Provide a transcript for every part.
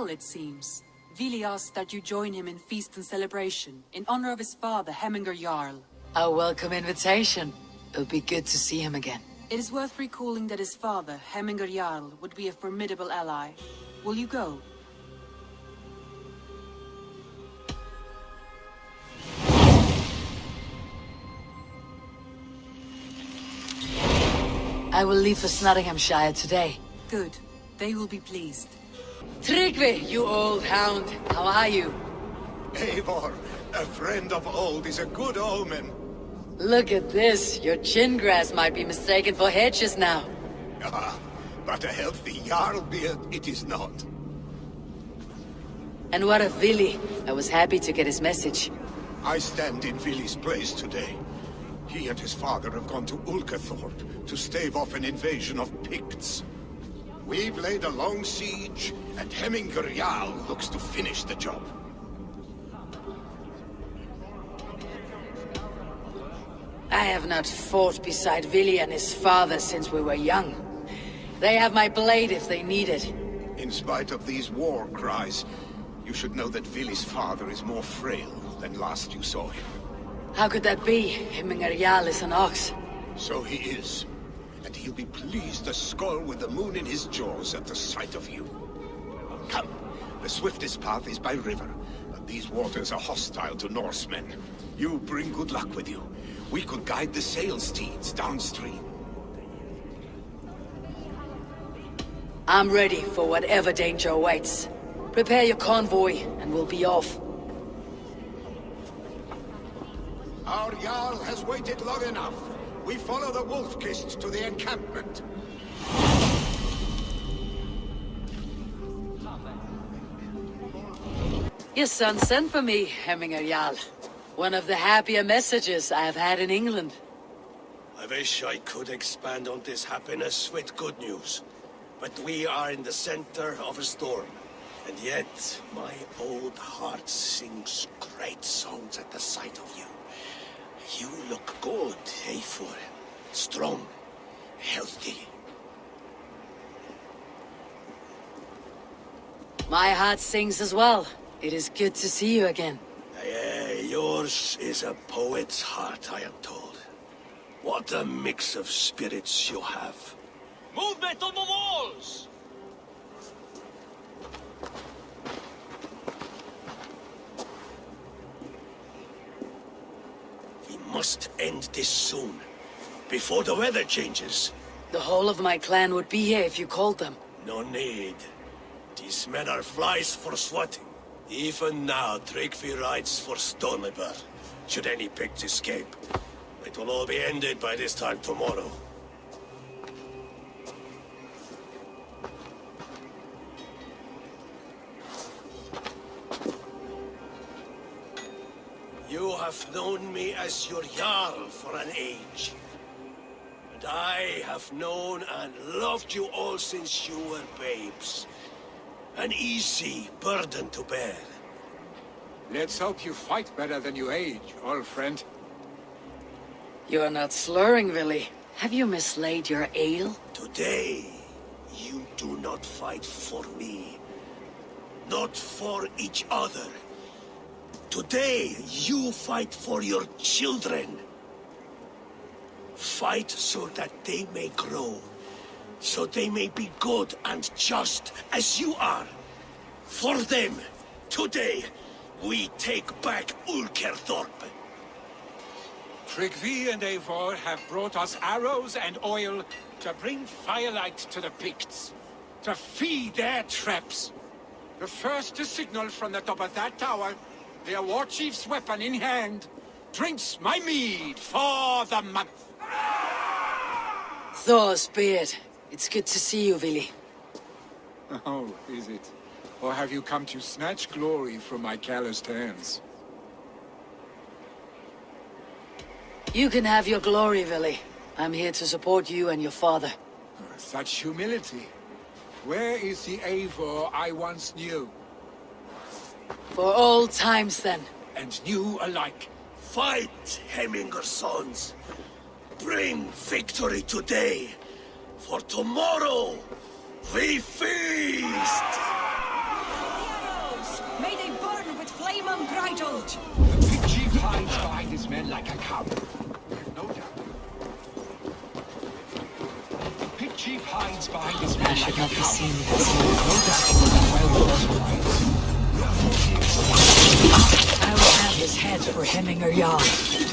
Jarl, it seems. Vili asked that you join him in feast and celebration, in honor of his father, Hemminger Jarl. A welcome invitation. It'll be good to see him again. It is worth recalling that his father, Hemminger Jarl, would be a formidable ally. Will you go? I will leave for Snotinghamscire today. Good. They will be pleased. Tryggvi, you old hound. How are you? Eivor, a friend of old is a good omen. Look at this. Your chin grass might be mistaken for hedges now. Ah, but a healthy Jarl beard it is not. And what of Vili? I was happy to get his message. I stand in Vili's place today. He and his father have gone to Ulkathorpe to stave off an invasion of Picts. We've laid a long siege, and Hemminger Jarl looks to finish the job. I have not fought beside Vili and his father since we were young. They have my blade if they need it. In spite of these war cries, you should know that Vili's father is more frail than last you saw him. How could that be? Hemminger Jarl is an ox. So he is. And he'll be pleased as Skull with the moon in his jaws at the sight of you. Come, the swiftest path is by river, but these waters are hostile to Norsemen. You bring good luck with you. We could guide the sail steeds downstream. I'm ready for whatever danger awaits. Prepare your convoy, and we'll be off. Our Jarl has waited long enough. We follow the Wolf-Kist to the encampment. Your son sent for me, Hemminger Jarl. One of the happier messages I have had in England. I wish I could expand on this happiness with good news. But we are in the center of a storm. And yet, my old heart sings great songs at the sight of you. You look good, Eivor. Strong, healthy. My heart sings as well. It is good to see you again. Yours is a poet's heart, I am told. What a mix of spirits you have. Movement on the walls! We must end this soon, before the weather changes. The whole of my clan would be here if you called them. No need. These men are flies for swatting. Even now, Tryggvi rides for Stormybur, should any Picts escape. It will all be ended by this time tomorrow. You have known me as your Jarl for an age. And I have known and loved you all since you were babes. An easy burden to bear. Let's hope you fight better than you age, old friend. You're not slurring, Vili. Have you mislaid your ale? Today, you do not fight for me. Not for each other. Today, you fight for your children. Fight so that they may grow. So they may be good and just as you are. For them, today, we take back Ulkerthorpe. Tryggvi and Eivor have brought us arrows and oil to bring firelight to the Picts, to feed their traps. The first to signal from the top of that tower, their war chief's weapon in hand, drinks my mead for the month. Thor's beard. It's good to see you, Vili. Oh, is it? Or have you come to snatch glory from my calloused hands? You can have your glory, Vili. I'm here to support you and your father. Such humility. Where is the Eivor I once knew? For old times, then. And new alike. Fight, Hemminger sons. Bring victory today. For tomorrow, we feast! flame unbridled! The big chief hides behind his men like a coward. No doubt. The big chief hides behind his men like a coward. No doubt he will be well fortified. I will have his head for hemming her yarn.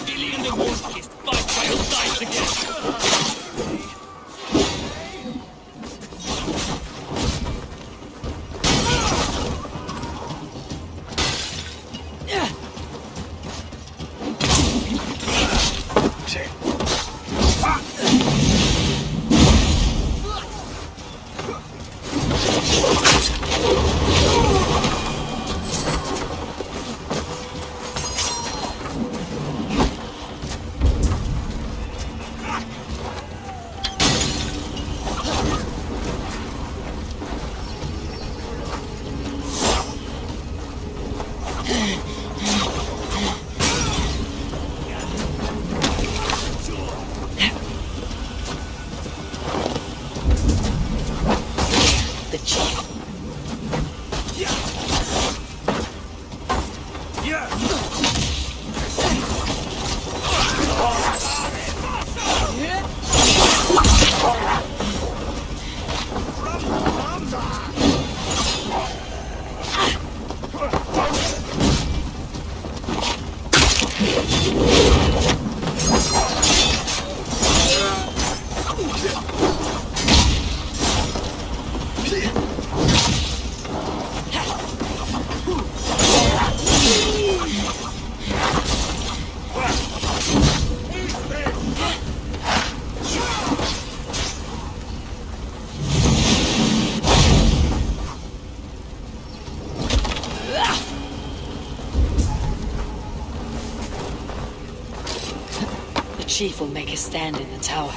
Billy and the Wolf-Kissed fight by your sides again. The chief will make a stand in the tower.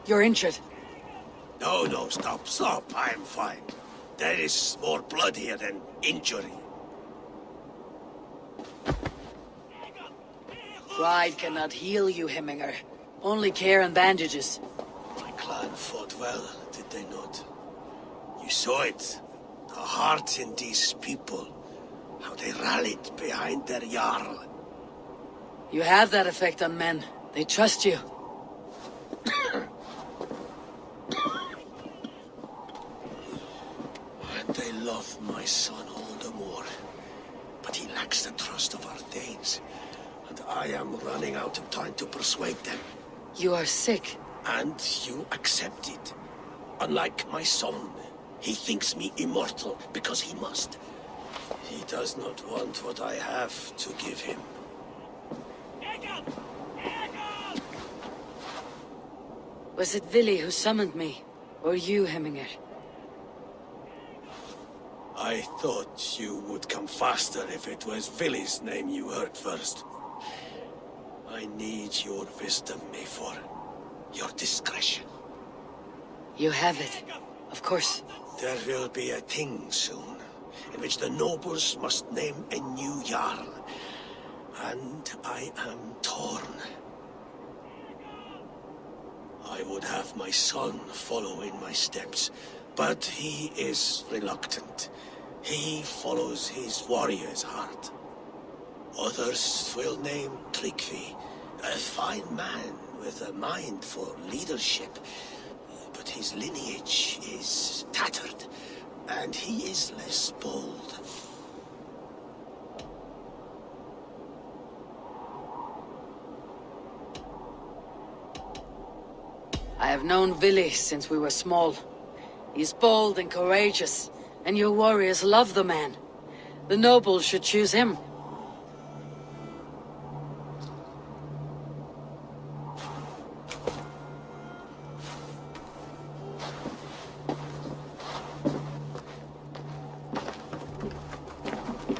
You're injured. No, stop. I'm fine. There is more blood here than injury. Pride cannot heal you, Hemminger. Only care and bandages. My clan fought well, did they not? You saw it. The heart in these people. How they rallied behind their Jarl. You have that effect on men. They trust you. And they love my son all the more. But he lacks the trust of our Danes. And I am running out of time to persuade them. You are sick. And you accept it. Unlike my son, he thinks me immortal because he must. He does not want what I have to give him. Was it Vili who summoned me? Or you, Hemminger? I thought you would come faster if it was Vili's name you heard first. I need your wisdom, Eivor. Your discretion. You have it. Of course. There will be a thing soon, in which the nobles must name a new Jarl. And I am torn. I would have my son follow in my steps, but he is reluctant. He follows his warrior's heart. Others will name Tryggvi, a fine man with a mind for leadership. But his lineage is tattered, and he is less bold. I have known Vili since we were small. He's bold and courageous, and your warriors love the man. The nobles should choose him.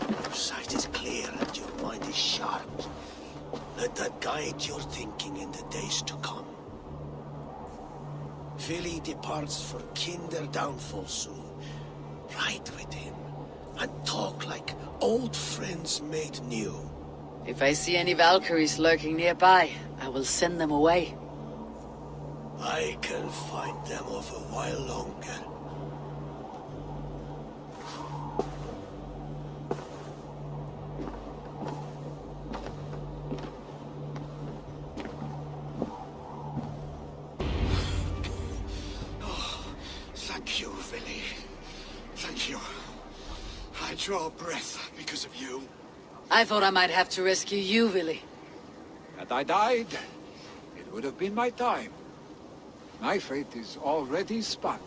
Your sight is clear and your mind is sharp. Let that guide your thinking in the days to come. Vili departs for Kinder downfall soon. Ride with him, and talk like old friends made new. If I see any Valkyries lurking nearby, I will send them away. I can fight them off a while longer. Thank you, Vili. Thank you. I draw breath because of you. I thought I might have to rescue you, Vili. Had I died, it would have been my time. My fate is already spun.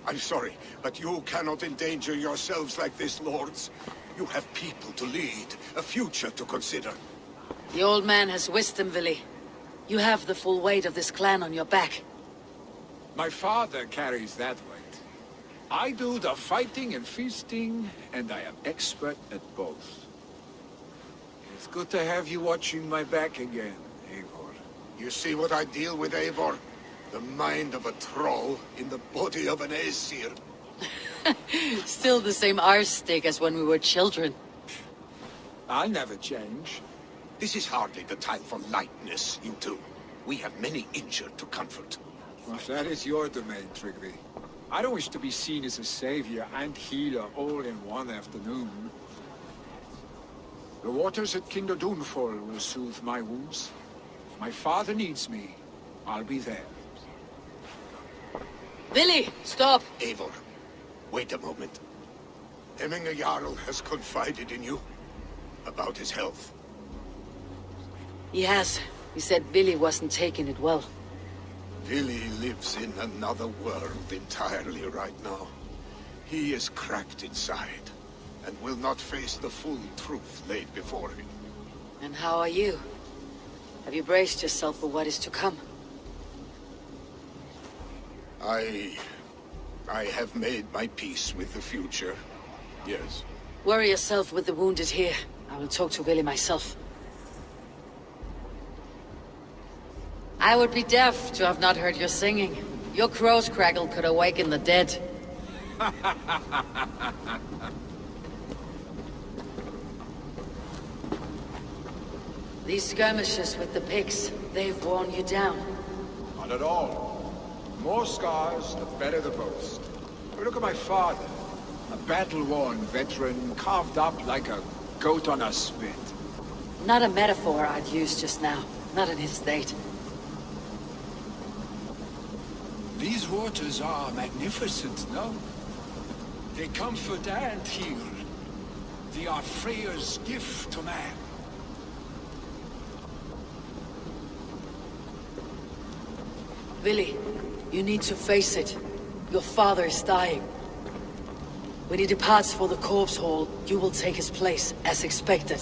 I'm sorry, but you cannot endanger yourselves like this, lords. You have people to lead, a future to consider. The old man has wisdom, Vili. You have the full weight of this clan on your back. My father carries that weight. I do the fighting and feasting, and I am expert at both. It's good to have you watching my back again, Eivor. You see what I deal with, Eivor? The mind of a troll in the body of an Aesir. Still the same arse stick as when we were children. I'll never change. This is hardly the time for lightness, you two. We have many injured to comfort. Well, that is your domain, Tryggvi. I don't wish to be seen as a savior and healer all in one afternoon. The waters at Kinder Downfall will soothe my wounds. If my father needs me, I'll be there. Vili, stop! Eivor, wait a moment. Hemminger Jarl has confided in you about his health. He has. He said Vili wasn't taking it well. Vili lives in another world entirely right now. He is cracked inside, and will not face the full truth laid before him. And how are you? Have you braced yourself for what is to come? I have made my peace with the future, yes. Worry yourself with the wounded here. I will talk to Vili myself. I would be deaf to have not heard your singing. Your crow's craggle could awaken the dead. These skirmishes with the pigs, they've worn you down. Not at all. More scars, the better the boast. But look at my father. A battle-worn veteran, carved up like a goat on a spit. Not a metaphor I'd use just now. Not in his state. These waters are magnificent, no? They comfort and heal. They are Freya's gift to man. Billy, you need to face it. Your father is dying. When he departs for the corpse hall, you will take his place, as expected.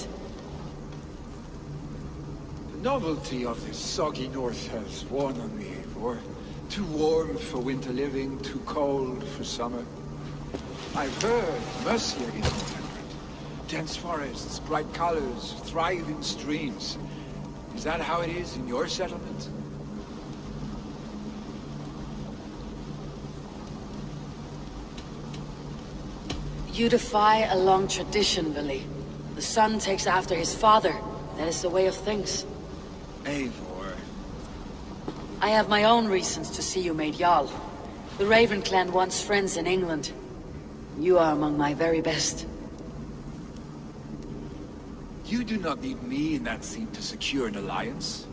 The novelty of this soggy north has worn on me, Eivor. Too warm for winter living, too cold for summer. I've heard Mercia is remembered. Dense forests, bright colors, thriving streams. Is that how it is in your settlement? You defy a long tradition, Billy. The son takes after his father. That is the way of things. Eivor. I have my own reasons to see you made Jarl. The Raven clan wants friends in England. You are among my very best. You do not need me in that seat to secure an alliance.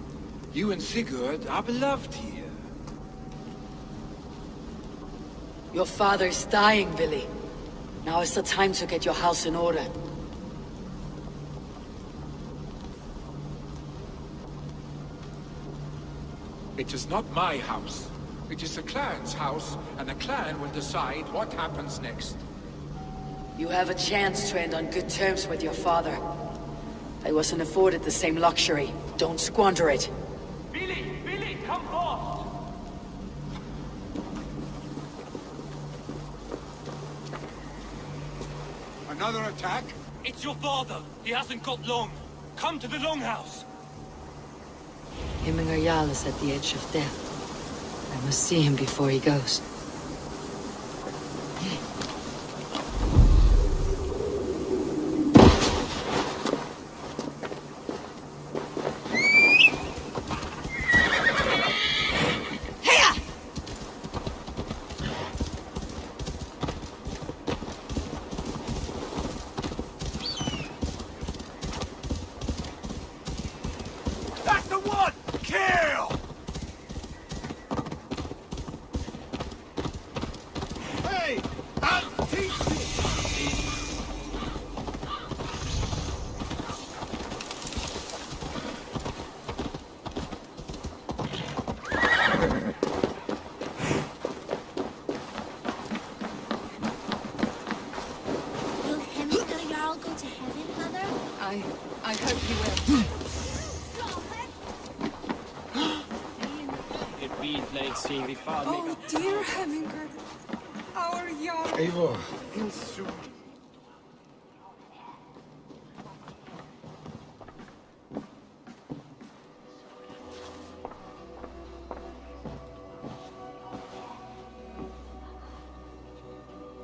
You and Sigurd are beloved here. Your father is dying, Billy. Now is the time to get your house in order. It is not my house. It is the clan's house, and the clan will decide what happens next. You have a chance to end on good terms with your father. I wasn't afforded the same luxury. Don't squander it. Billy, come forth! Another attack? It's your father. He hasn't got long. Come to the longhouse. Himmingar Jarl is at the edge of death. I must see him before he goes. That's the one! Kill! Hey! I'll teach you! Will Hemingway Jarl go to heaven, Mother? I hope he will. It beat like seeing the father. Oh, dear Hemingway, our Jarl. Eivor.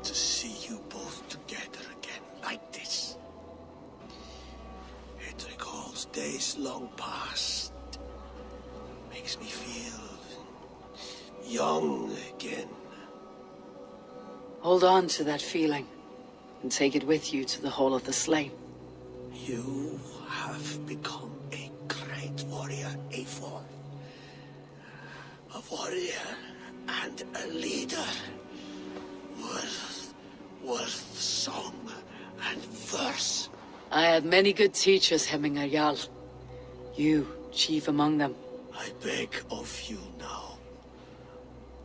To see you both together again like this. It recalls days long past. Makes me feel young again. Hold on to that feeling, and take it with you to the Hall of the Slain. You have become a great warrior, Eivor. A warrior and a leader. Worth song and verse. I had many good teachers, Hemmingar Jarl. You, chief among them. I beg of you now,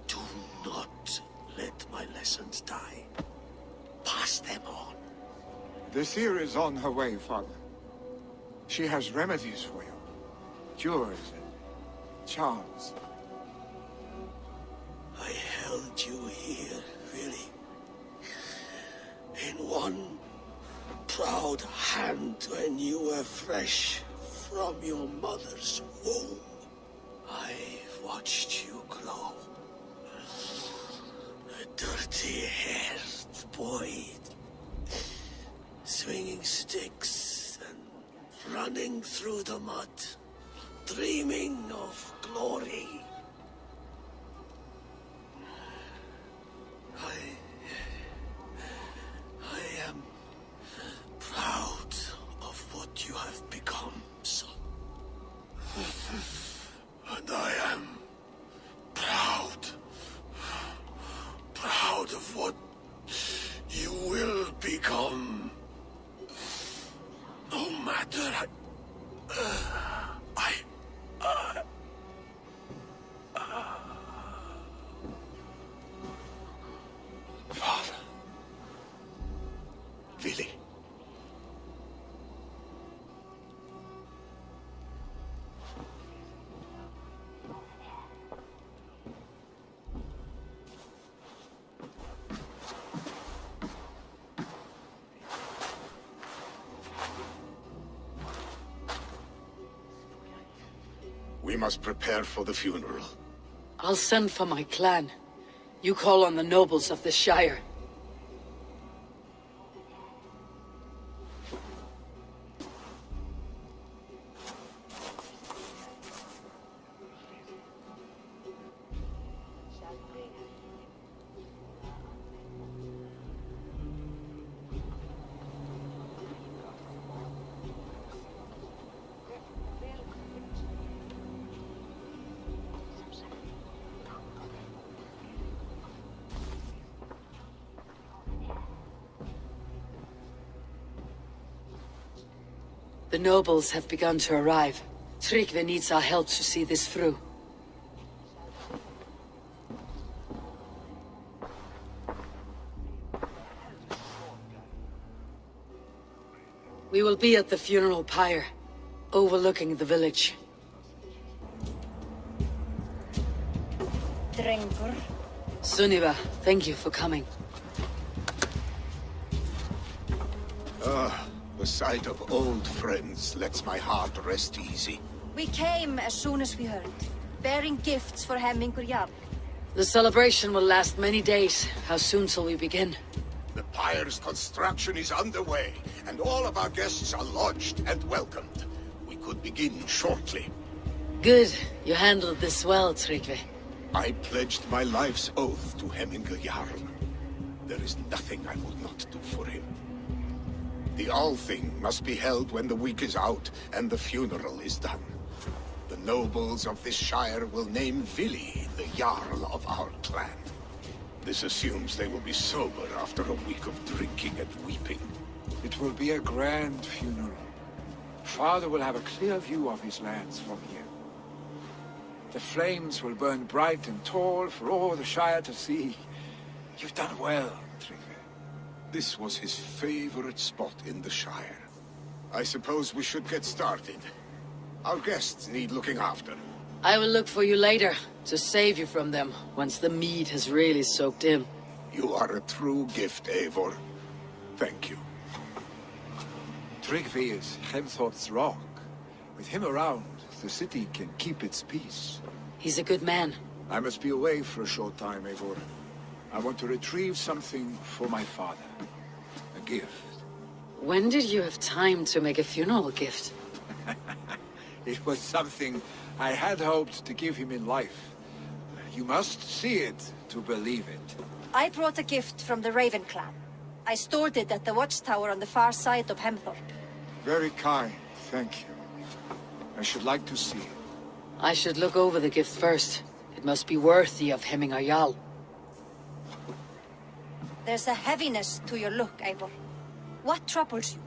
do not let my lessons die. Pass them on. The seer is on her way, Father. She has remedies for you. Cures and charms. I held you here, really. In one proud hand when you were fresh from your mother's womb. I dirty-haired boy, swinging sticks and running through the mud, dreaming of glory. I am proud of what you have become, son. And I am proud of what you will become. No matter Father. Vili. We must prepare for the funeral. I'll send for my clan. You call on the nobles of the Shire. The nobles have begun to arrive. Tryggvi needs our help to see this through. We will be at the funeral pyre, overlooking the village. Drengur. Sunniva, thank you for coming. The sight of old friends lets my heart rest easy. We came as soon as we heard, bearing gifts for Hemmingur Jarl. The celebration will last many days. How soon shall we begin? The pyre's construction is underway, and all of our guests are lodged and welcomed. We could begin shortly. Good. You handled this well, Tryggvi. I pledged my life's oath to Hemmingur Jarl. There is nothing I would not do for him. The Althing must be held when the week is out and the funeral is done. The nobles of this shire will name Vili the Jarl of our clan. This assumes they will be sober after a week of drinking and weeping. It will be a grand funeral. Father will have a clear view of his lands from here. The flames will burn bright and tall for all the Shire to see. You've done well, Tryggvi. This was his favorite spot in the Shire. I suppose we should get started. Our guests need looking after. I will look for you later, to save you from them, once the mead has really soaked in. You are a true gift, Eivor. Thank you. Tryggvi is Hemthorpe's rock. With him around, the city can keep its peace. He's a good man. I must be away for a short time, Eivor. I want to retrieve something for my father. A gift. When did you have time to make a funeral gift? It was something I had hoped to give him in life. You must see it to believe it. I brought a gift from the Raven clan. I stored it at the watchtower on the far side of Hemthorpe. Very kind, thank you. I should like to see it. I should look over the gift first. It must be worthy of Hemmingur Jarl. There's a heaviness to your look, Eivor. What troubles you?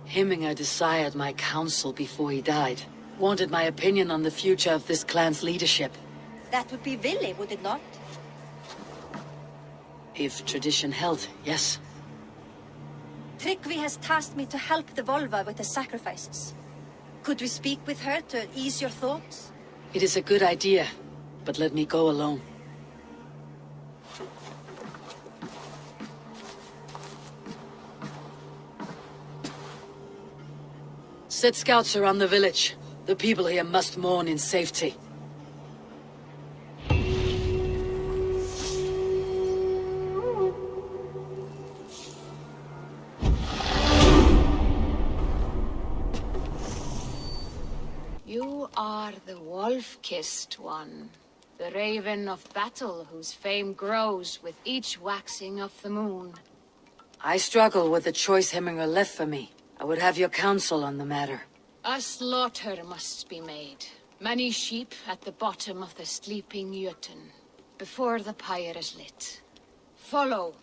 Hemmingur desired my counsel before he died. Wanted my opinion on the future of this clan's leadership. That would be Vili, would it not? If tradition held, yes. Tryggvi has tasked me to help the Volva with the sacrifices. Could we speak with her to ease your thoughts? It is a good idea, but let me go alone. Set scouts around the village. The people here must mourn in safety. are the wolf-kissed one. The raven of battle whose fame grows with each waxing of the moon. I struggle with the choice Hemminger left for me. I would have your counsel on the matter. A slaughter must be made. Many sheep at the bottom of the sleeping Jötun, before the pyre is lit. Follow.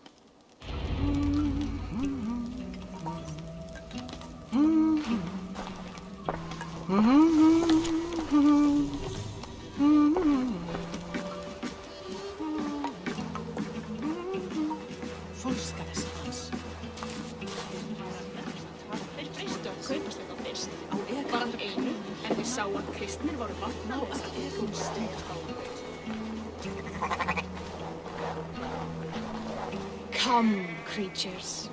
Come, creatures.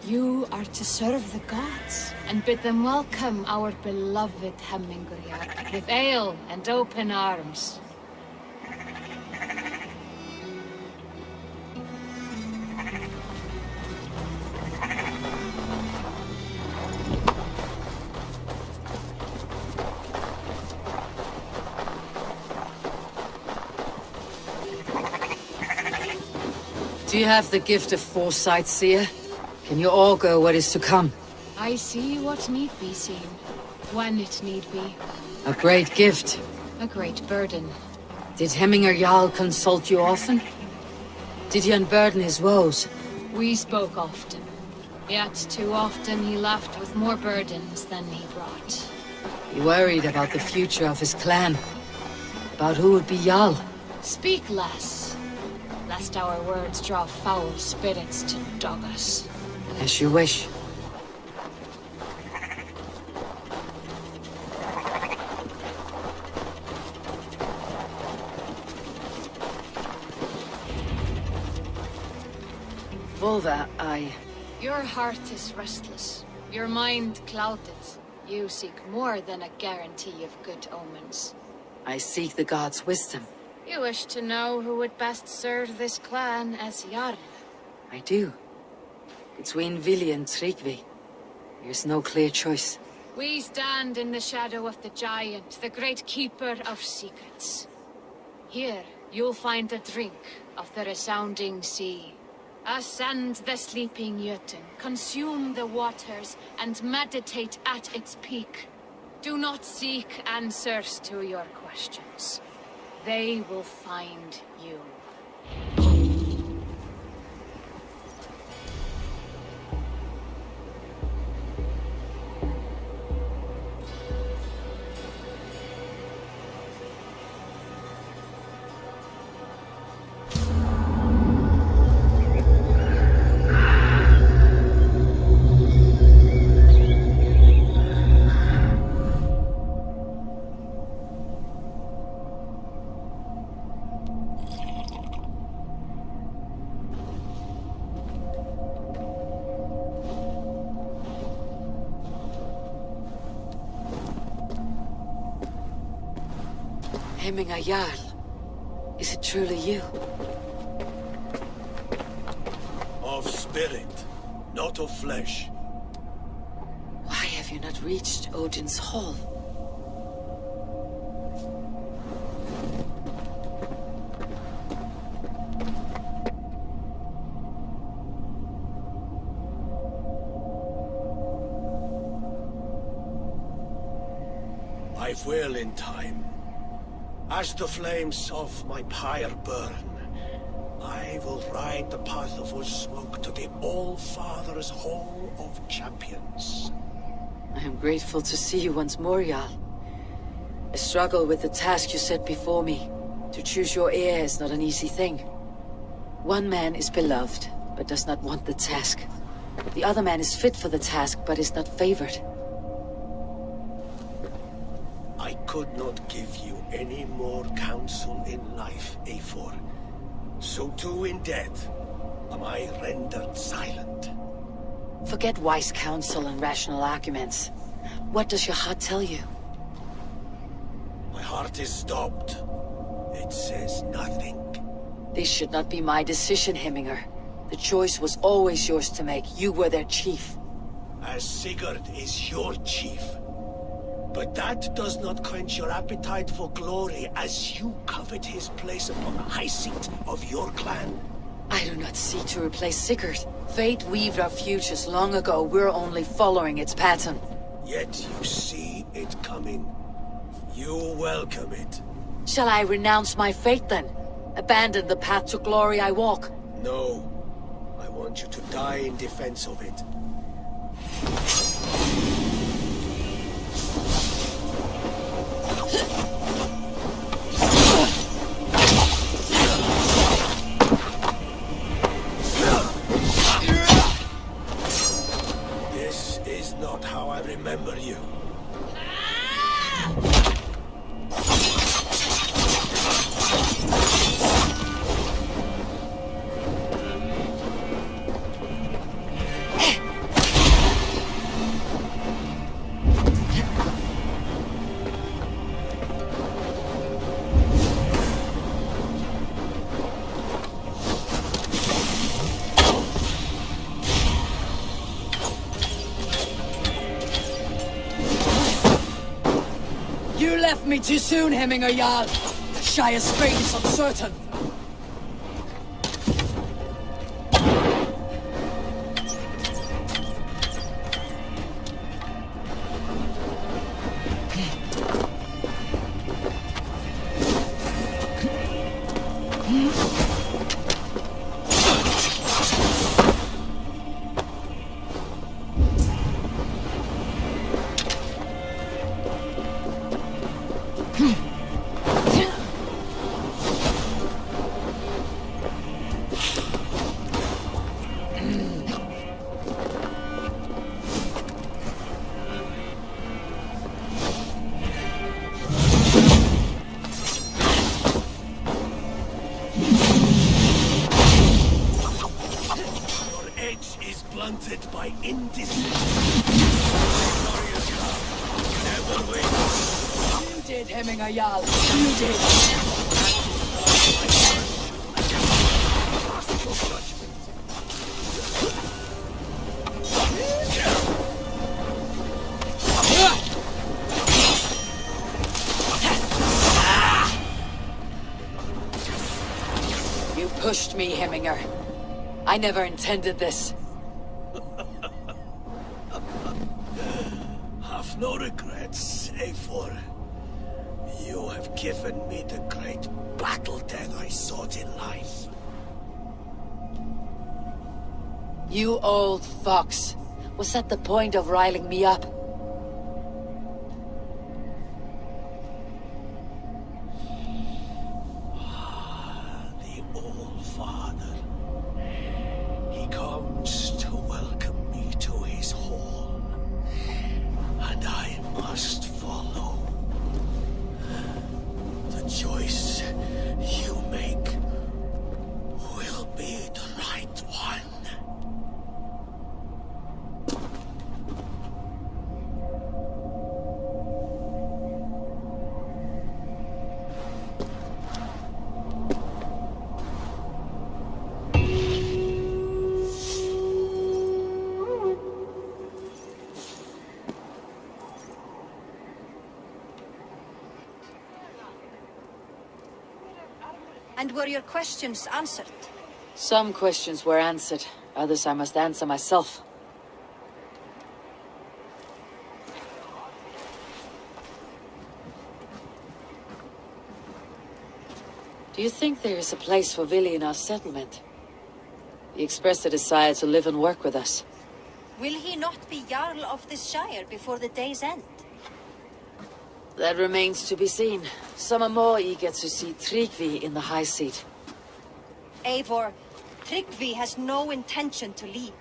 You are to serve the gods, and bid them welcome our beloved Hemmingur with ale and open arms. Do you have the gift of foresight, seer? Can you augur what is to come? I see what need be seen, when it need be. A great gift. A great burden. Did Hemminger Jarl consult you often? Did he unburden his woes? We spoke often, yet too often he left with more burdens than he brought. He worried about the future of his clan. About who would be Jarl. Speak less, lest our words draw foul spirits to dog us. As you wish. Volva, Your heart is restless, your mind clouded. You seek more than a guarantee of good omens. I seek the gods' wisdom. You wish to know who would best serve this clan as Jarl. I do. Between Vili and Tryggvi, there's no clear choice. We stand in the shadow of the giant, the great keeper of secrets. Here, you'll find a drink of the resounding sea. Ascend the sleeping Jötun, consume the waters, and meditate at its peak. Do not seek answers to your questions. They will find you. Hemminger Jarl. Is it truly you? Of spirit, not of flesh. Why have you not reached Odin's Hall? I will in time. As the flames of my pyre burn, I will ride the path of smoke to the All-Father's Hall of Champions. I am grateful to see you once more, Jarl. I struggle with the task you set before me. To choose your heir is not an easy thing. One man is beloved, but does not want the task. The other man is fit for the task, but is not favored. I could not give you any more counsel in life, Eivor. So too in death am I rendered silent. Forget wise counsel and rational arguments. What does your heart tell you? My heart is stopped. It says nothing. This should not be my decision, Hemminger. The choice was always yours to make. You were their chief. As Sigurd is your chief, But that does not quench your appetite for glory as you covet his place upon the high seat of your clan. I do not seek to replace Sigurd. Fate weaved our futures long ago. We're only following its pattern. Yet you see it coming. You welcome it. Shall I renounce my fate then? Abandon the path to glory I walk? No. I want you to die in defense of it. This is not how I remember you. You left me too soon, Hemminger Jarl. The Shire's fate is uncertain. Blunted by indecision. Never win. You did, Hemminger Jarl. You did. You pushed me, Hemminger. I never intended this. Have no regrets, Eivor. You have given me the great battle death I sought in life. You old fox. Was that the point of riling me up? The old father. He comes to welcome me to his hall. And I must follow. The choice you make will be the right one. And were your questions answered? Some questions were answered. Others I must answer myself. Do you think there is a place for Vili in our settlement? He expressed a desire to live and work with us. Will he not be Jarl of this Shire before the day's end? That remains to be seen. Some are more eager to see Tryggvi in the high seat. Eivor, Tryggvi has no intention to lead.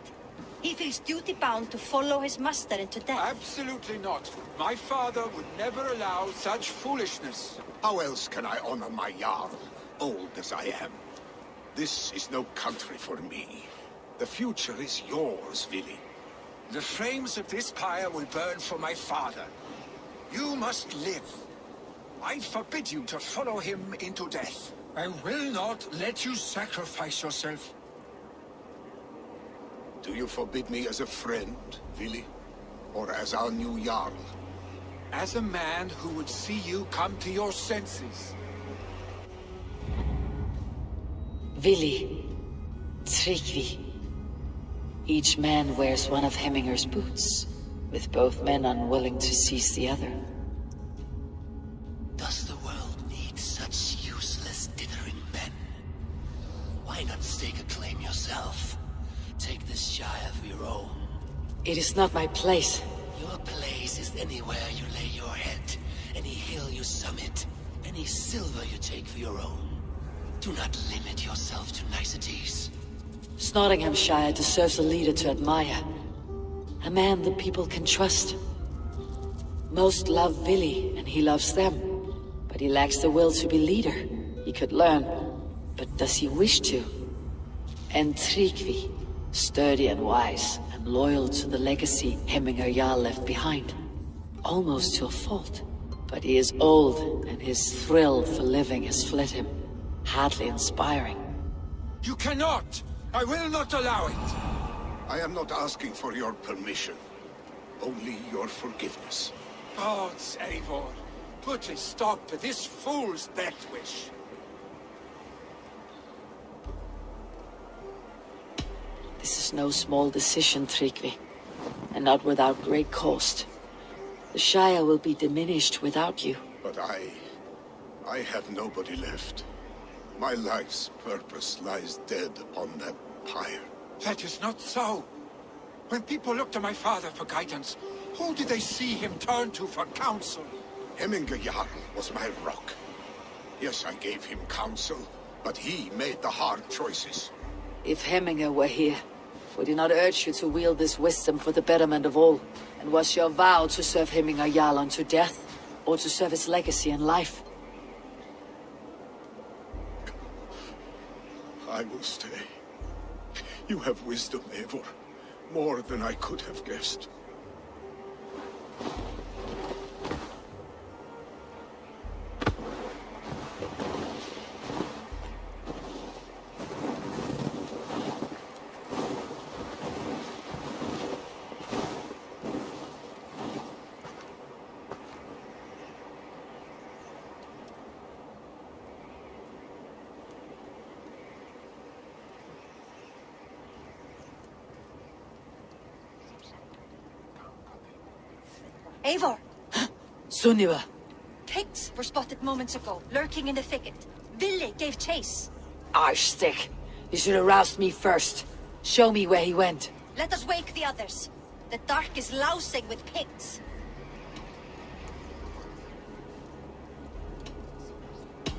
He feels duty-bound to follow his master into death. Absolutely not. My father would never allow such foolishness. How else can I honor my Jarl, old as I am? This is no country for me. The future is yours, Vili. The flames of this pyre will burn for my father. You must live. I forbid you to follow him into death. I will not let you sacrifice yourself. Do you forbid me as a friend, Vili? Or as our new Jarl? as a man who would see you come to your senses. Vili, Tryggvi. Each man wears one of Hemminger's boots, with both men unwilling to seize the other. Does the world need such useless dithering men? Why not stake a claim yourself? Take this shire for your own. It is not my place. Your place is anywhere you lay your head, any hill you summit, any silver you take for your own. Do not limit yourself to niceties. Snotinghamscire deserves a leader to admire. A man the people can trust. Most love Vili, and he loves them. But he lacks the will to be leader. He could learn, but does he wish to? And Tryggvi, sturdy and wise, and loyal to the legacy Hemminger Jarl left behind. Almost to a fault. But he is old, and his thrill for living has fled him. Hardly inspiring. You cannot! I will not allow it! I am not asking for your permission. Only your forgiveness. Gods, Eivor, put a stop to this fool's death wish. This is no small decision, Tryggvi. And not without great cost. The Shire will be diminished without you. But I have nobody left. My life's purpose lies dead upon that pyre. That is not so. When people look to my father for guidance, who did they see him turn to for counsel? Hemminger Jarl was my rock. Yes, I gave him counsel, but he made the hard choices. If Hemminger were here, would he not urge you to wield this wisdom for the betterment of all? And was your vow to serve Hemminger Jarl unto death, or to serve his legacy in life? I will stay. You have wisdom, Eivor. More than I could have guessed. Eivor! Sunniva! Picts were spotted moments ago, lurking in the thicket. Vili gave chase. Arshstick! You should have roused me first. Show me where he went. Let us wake the others. The dark is lousing with Picts.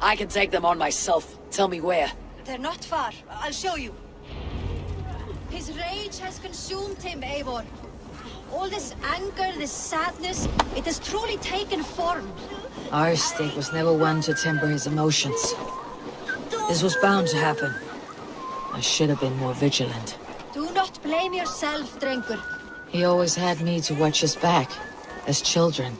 I can take them on myself. Tell me where. They're not far. I'll show you. His rage has consumed him, Eivor. All this anger, this sadness, it has truly taken form. Arshstick was never one to temper his emotions. This was bound to happen. I should have been more vigilant. Do not blame yourself, Drengur. He always had me to watch his back, as children.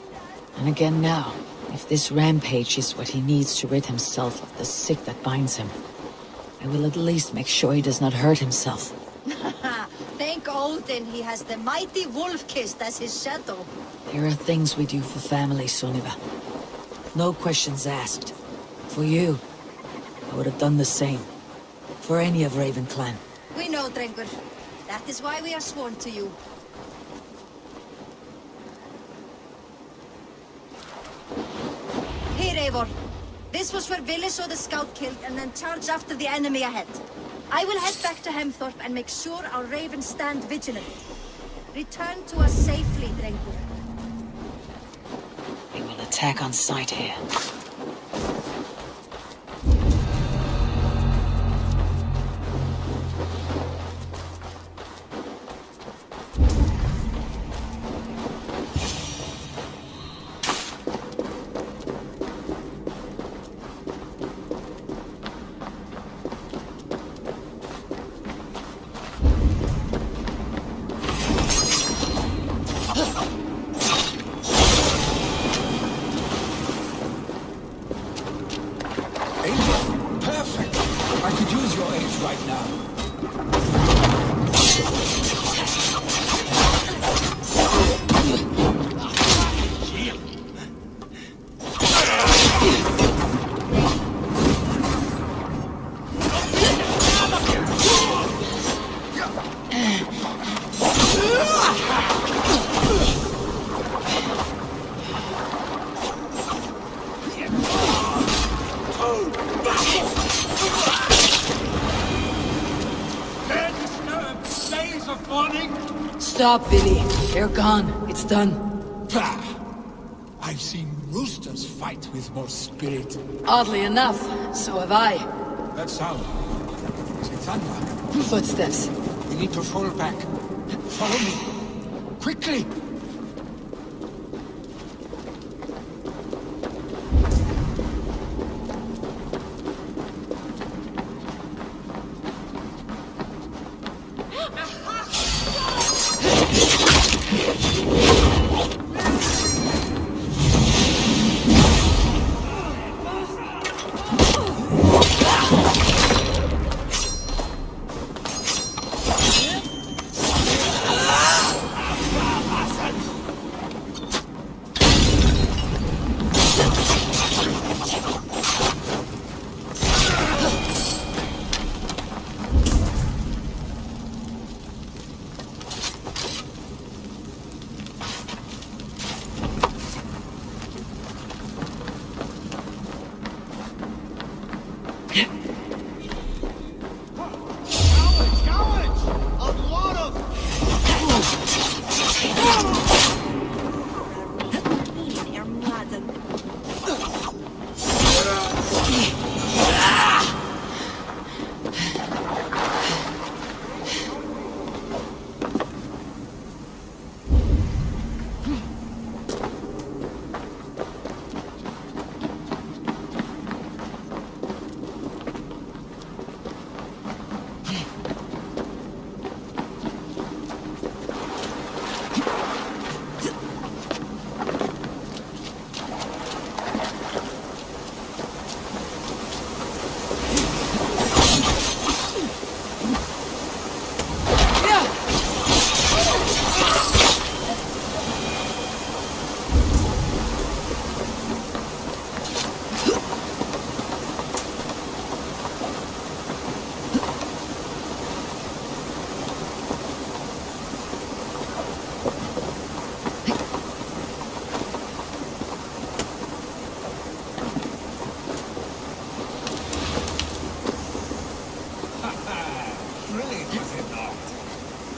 And again now, if this rampage is what he needs to rid himself of the sick that binds him, I will at least make sure he does not hurt himself. Thank Odin he has the mighty Wolf-Kissed as his shadow. There are things we do for family, Sunniva. No questions asked. For you, I would have done the same. For any of Raven Clan. We know, Drengur. That is why we are sworn to you. Here, Eivor. This was where Vili saw the scout killed and then charged after the enemy ahead. I will head back to Hemthorpe and make sure our ravens stand vigilant. Return to us safely, Drengur. We will attack on sight here. Stop, Billy. They're gone. It's done. Bah! I've seen roosters fight with more spirit. Oddly enough, so have I. That sound. Is it thunder? Footsteps. We need to fall back. Follow me. Quickly!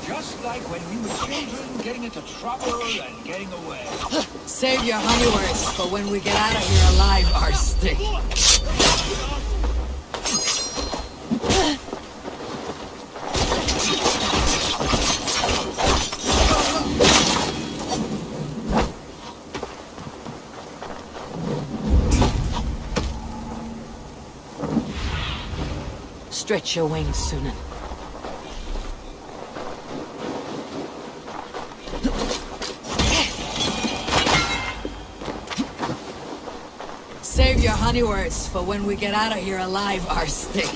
Just like when we were children, getting into trouble and getting away. Save your honey words for when we get out of here alive, our stick. Stretch your wings, Sunan. Save your honey words for when we get out of here alive, our stick.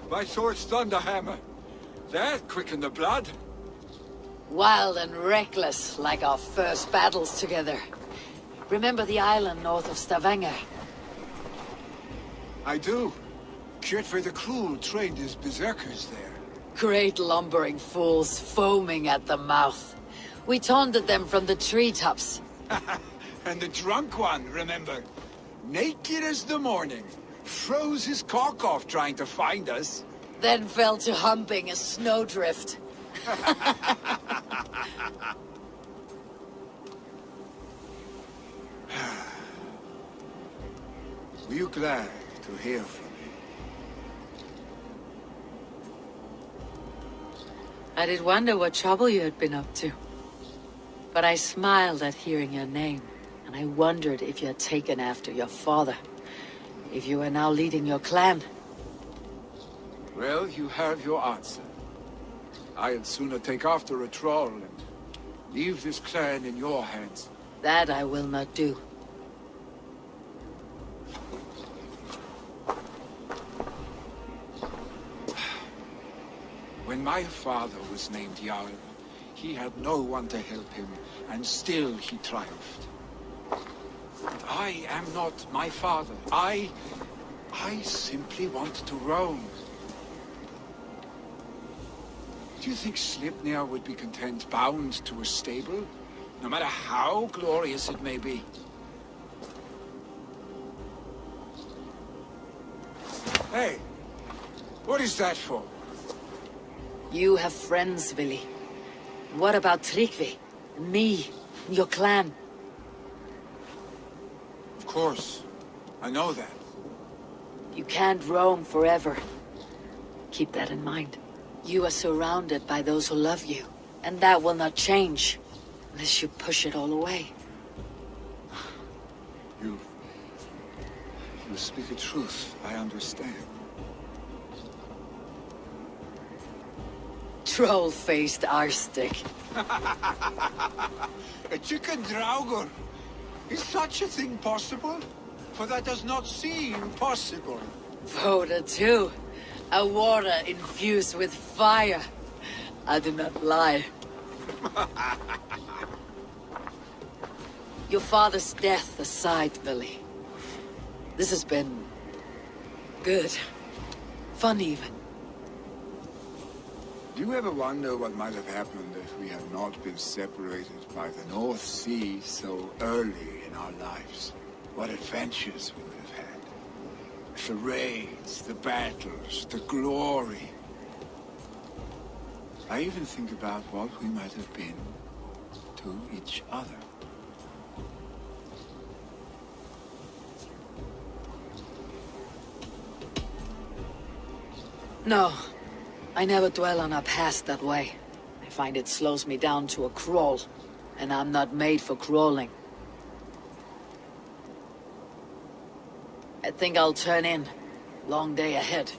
My sword's Thunderhammer. That quickened the blood. Wild and reckless, like our first battles together. Remember the island north of Stavanger? I do. Kjotve the Cruel trained his berserkers there. Great lumbering fools, foaming at the mouth. We taunted them from the treetops. And the drunk one, remember? Naked as the morning. Froze his cock off trying to find us. Then fell to humping a snowdrift. Were you glad to hear from me? I did wonder what trouble you had been up to. But I smiled at hearing your name, and I wondered if you had taken after your father. If you are now leading your clan. Well, you have your answer. I'd sooner take after a troll and leave this clan in your hands. That I will not do. When my father was named Jarl, he had no one to help him, and still he triumphed. And I am not my father. I simply want to roam. Do you think Sleipnir would be content bound to a stable, no matter how glorious it may be? Hey, what is that for? You have friends, Vili. What about Tryggvi? And me? And your clan? Of course. I know that. You can't roam forever. Keep that in mind. You are surrounded by those who love you. And that will not change. Unless you push it all away. You speak the truth. I understand. Troll-faced arstick. A chicken draugur. Is such a thing possible? For that does not seem possible. Voda too. A water infused with fire. I do not lie. Your father's death aside, Vili. This has been... good. Fun even. Do you ever wonder what might have happened if we had not been separated by the North Sea so early in our lives? What adventures we would have had. The raids, the battles, the glory. I even think about what we might have been to each other. No. I never dwell on our past that way. I find it slows me down to a crawl. And I'm not made for crawling. I think I'll turn in. Long day ahead.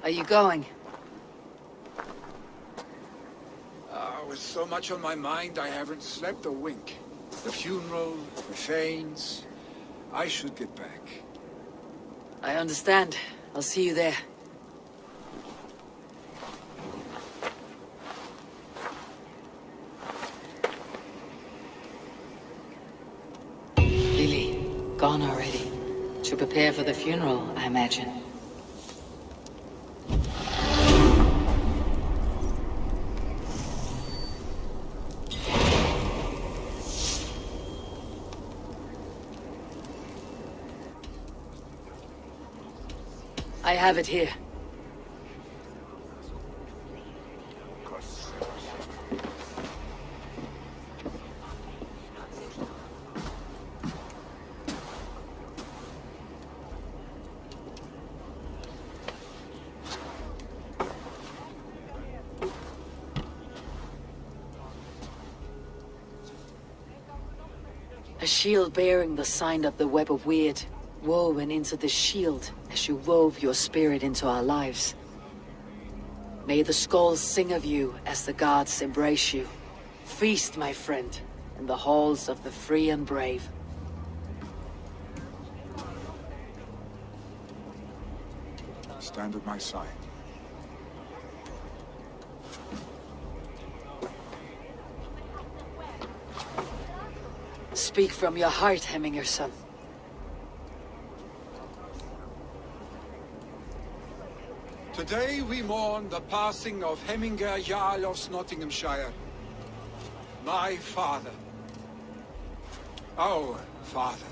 Are you going? With so much on my mind, I haven't slept a wink. The funeral, the Thanes. I should get back. I understand. I'll see you there. Lily, gone already. To prepare for the funeral, I imagine. I have it here. A shield bearing the sign of the Web of Weird, woven into the shield as you wove your spirit into our lives. May the skulls sing of you as the gods embrace you. Feast, my friend, in the halls of the free and brave. Stand at my side. Speak from your heart, Hemminger, son. Today we mourn the passing of Hemminger Jarl of Snotinghamscire. My father. Our father.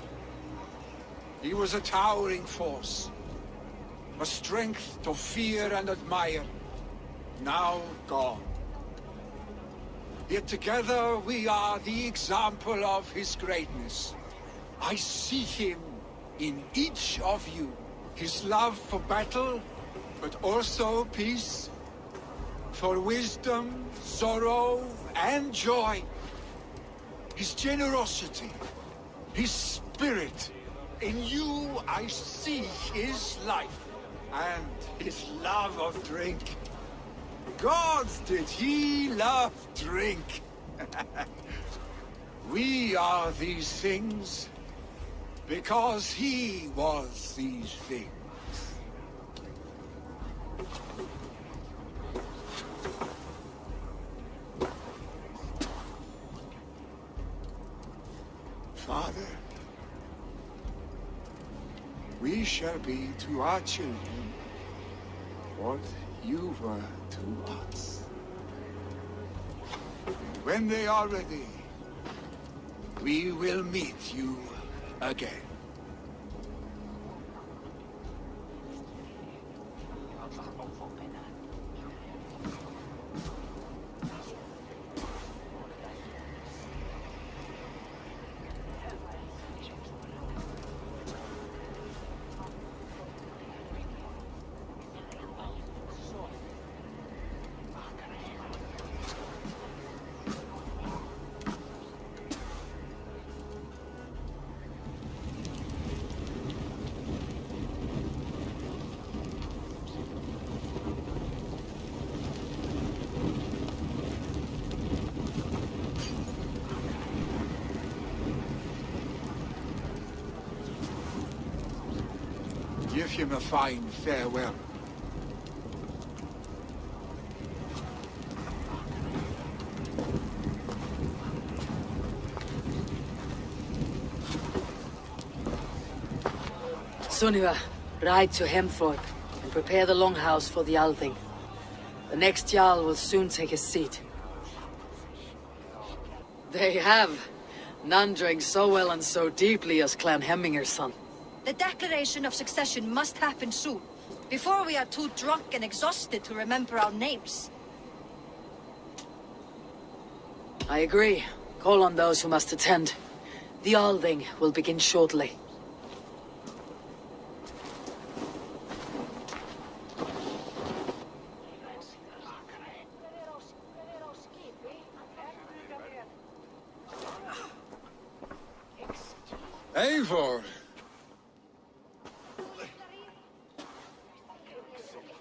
He was a towering force. A strength to fear and admire. Now gone. Yet together we are the example of his greatness. I see him in each of you. His love for battle, but also peace, for wisdom, sorrow, and joy. His generosity, his spirit, In you I see his life, and his love of drink. Gods, did he love drink! We are these things because he was these things. Father, we shall be to our children what you were to us. And when they are ready, we will meet you again. Give him a fine farewell. Sunniva, ride to Hemthorpe and prepare the longhouse for the Althing. The next Jarl will soon take his seat. They have. None drank so well and so deeply as Clan Hemminger's son. The declaration of succession must happen soon, before we are too drunk and exhausted to remember our names. I agree. Call on those who must attend. The Althing will begin shortly. Eivor!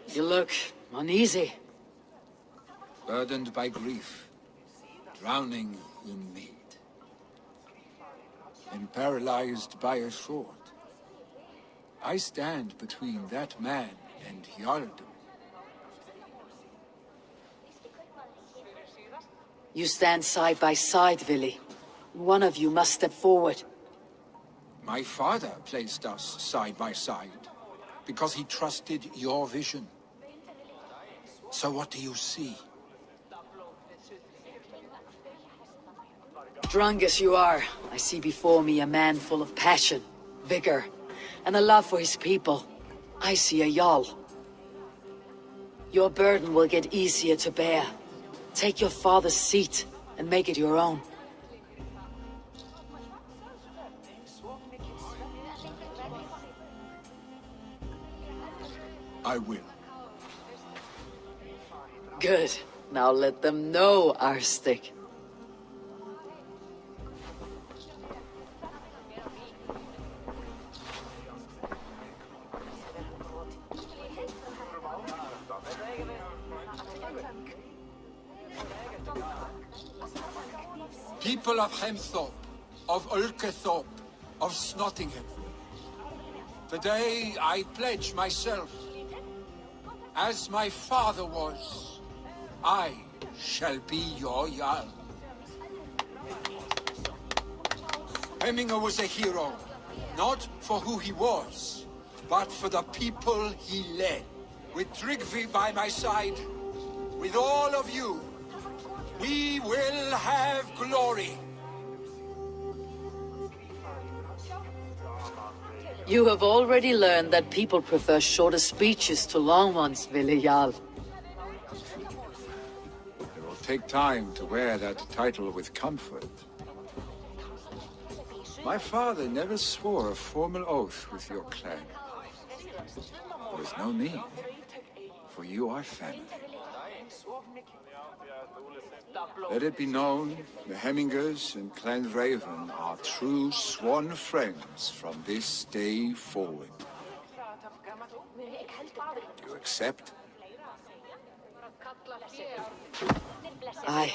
You look uneasy. Burdened by grief, drowning in mead, and paralyzed by a sword. I stand between that man and Jarldom. You stand side by side, Vili. One of you must step forward. My father placed us side by side, because he trusted your vision. So what do you see? Drunk as you are, I see before me a man full of passion, vigor, and a love for his people. I see a Jarl. Your burden will get easier to bear. Take your father's seat and make it your own. I will. Good. Now let them know our stick. People of Hemthorpe, of Ulkethorpe, of Snotingham. Today I pledge myself. As my father was, I shall be your Jarl. Hemminger was a hero, not for who he was, but for the people he led. With Tryggvi by my side, with all of you, we will have glory. You have already learned that people prefer shorter speeches to long ones, Vili Jarl. It will take time to wear that title with comfort. My father never swore a formal oath with your clan. There is no need, for you are family. Let it be known, the Hemmingers and Clan Raven are true sworn friends from this day forward. You accept? Aye.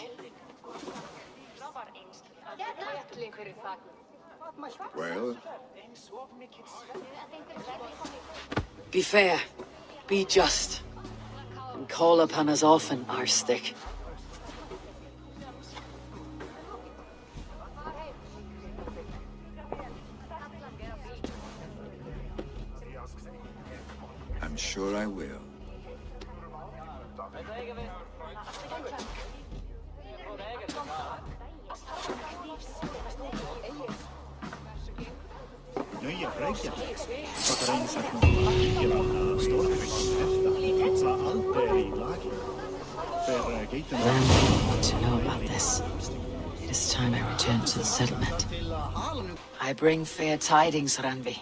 Well, Be fair, be just, and call upon us often, our stick. I'm sure I will. Nöja Reykjavik fattar en sak om att Storkvik var allt är I lag. För gaten Landlord want to know about this. It is time I return to the settlement. I bring fair tidings, Randvi.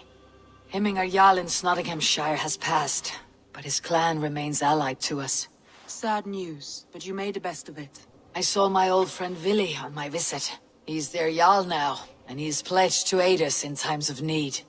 Hemminger Jarl in Snotinghamscire has passed, but his clan remains allied to us. Sad news, but you made the best of it. I saw my old friend Vili on my visit. He's their Jarl now, and he's pledged to aid us in times of need.